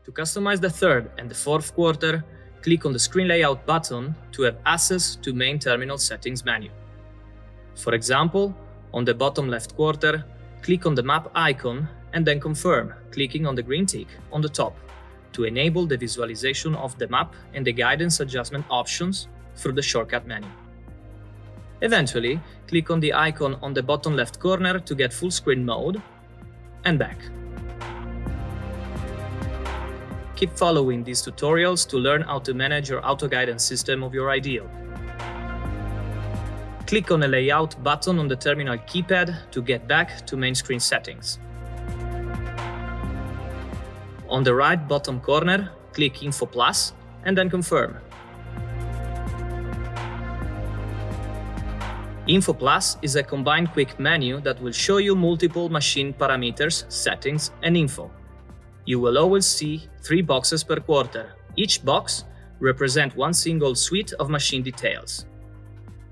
To customize the third and the fourth quarter, click on the Screen Layout button to have access to Main Terminal Settings menu. For example, on the bottom left quarter, click on the map icon and then confirm, clicking on the green tick on the top to enable the visualization of the map and the guidance adjustment options through the shortcut menu. Eventually, click on the icon on the bottom left corner to get full screen mode and back. Keep following these tutorials to learn how to manage your auto-guidance system of your ideal. Click on the Layout button on the terminal keypad to get back to main screen settings. On the right bottom corner, click Info Plus and then confirm. Info Plus is a combined quick menu that will show you multiple machine parameters, settings, and info. You will always see 3 boxes per quarter. Each box represents one single suite of machine details.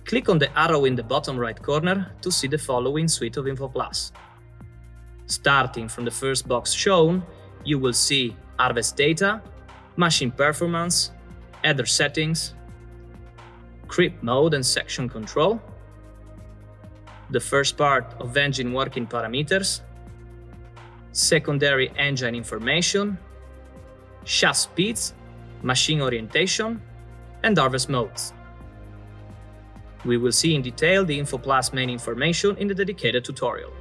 Click on the arrow in the bottom right corner to see the following suite of Info Plus. Starting from the first box shown, you will see Harvest Data, Machine Performance, Header Settings, Creep Mode and Section Control, the first part of Engine Working Parameters, Secondary Engine Information, Shaft Speeds, Machine Orientation, and Harvest Modes. We will see in detail the Info Plus main information in the dedicated tutorial.